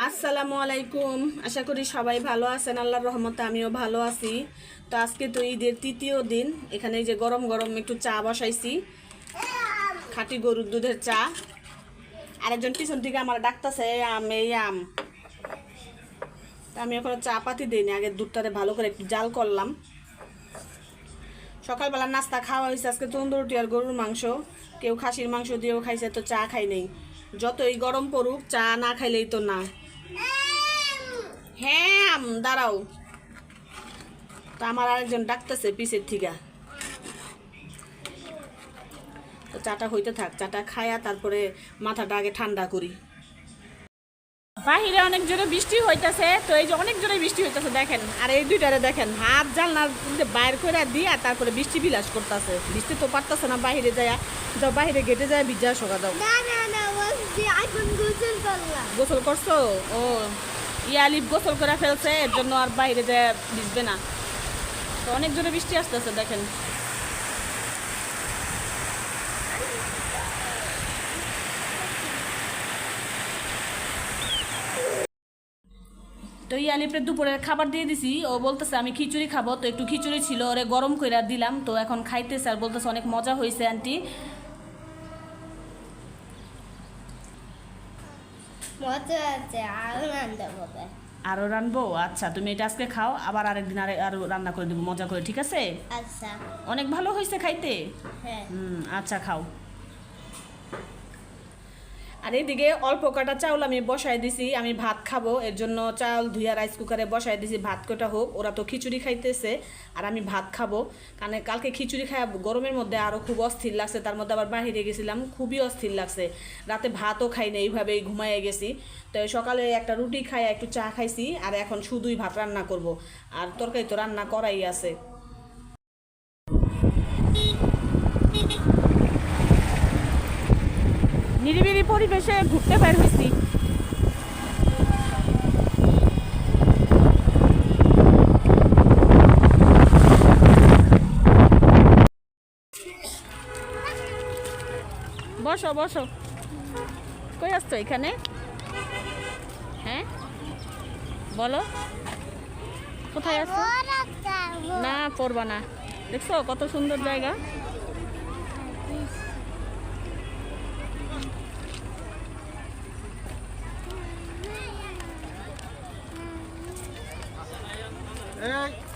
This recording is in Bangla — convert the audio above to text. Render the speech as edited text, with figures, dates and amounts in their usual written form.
আসসালামু আলাইকুম। আশা করি সবাই ভালো আছেন, আল্লাহর রহমতে আমিও ভালো আছি। তো আজকে তো ঈদের তৃতীয় দিন। এখানে যে গরম গরম একটু চা বসাইছি, খাঁটি গরুর দুধের চা। আরেকজন পিছন থেকে আমার ডাকতেছে আম এই আম। আমি এখন চা পাতি দিইনি, আগে দুধটারে ভালো করে একটু জাল করলাম। সকালবেলা নাস্তা খাওয়া হয়েছে আজকে তন্দুর রুটি আর গরুর মাংস। কেউ খাসির মাংস দিয়েও খাইছে, তো চা খাই নেই। যতই গরম পড়ুক চা না খাইলেই তো না। হ্যাঁ দাঁড়াও, তো আমার আরেকজন ডাকতেছে পিছের থেকে। তো চাটা হইতে থাক, চাটা খায়া তারপরে মাথাটা আগে ঠান্ডা করি। বাহিরে অনেক জোরে বৃষ্টি হইতেছে, তো এই যে অনেক জোরে বৃষ্টি হইতেছে দেখেন। আর এই দুইটারে দেখেন হাত জানলার বাইর করে দিয়ে তারপরে বৃষ্টি বিলাস করতেছে। বৃষ্টি তো পারতেছে না, বাহিরে যায় যাও, বাহিরে গেটে যায় ভিজা শোকা দাও। গোসল করছো? ও ইয়ালিপ গোসল করে ফেলছে, এর জন্য আর বাইরে যায় ভিজবে না। তো অনেক জোরে বৃষ্টি আসতেছে দেখেন। তো ইয়ালিপের দুপুরের খাবার দিয়ে দিছি, ও বলতেছে আমি খিচুড়ি খাবো। তো একটু খিচুড়ি ছিল, ওরে গরম করে দিলাম। তো এখন খাইতেছে আর বলতেছে অনেক মজা হয়েছে আন্টি। আরো রানবো? আচ্ছা তুমি এটা আজকে খাও, আবার আরেকদিন আরো রান্না করে দেবো মজা করে, ঠিক আছে? আচ্ছা, অনেক ভালো হয়েছে খাইতে। হ্যাঁ। আচ্ছা খাও। আর এইদিকে অল্প কটা চাউল আমি বসাই দিছি, আমি ভাত খাবো এর জন্য চাউল ধুইয়া রাইস কুকারে বসাই দিছি, ভাত কটা হোক। ওরা তো খিচুড়ি খাইতেছে আর আমি ভাত খাবো, কারণ কালকে খিচুড়ি খাওয়া গরমের মধ্যে আরও খুব অস্থির লাগছে। তার মধ্যে আবার বাহিরে গেছিলাম, খুবই অস্থির লাগছে। রাতে ভাতও খাই না, এইভাবেই ঘুমাইয়ে গেছি। তো সকালে একটা রুটি খাই, একটু চা খাইছি, আর এখন শুধুই ভাত রান্না করব। আর তরকারি তো রান্না করাই আছে। নিরিবিলি পরিবেশে ঘুরতে বের হয়েছি। বসো বসো। কই আসছো এখানে? হ্যাঁ বলো, কোথায় আসছো? না পড়বা না। দেখছো কত সুন্দর জায়গা। Hey!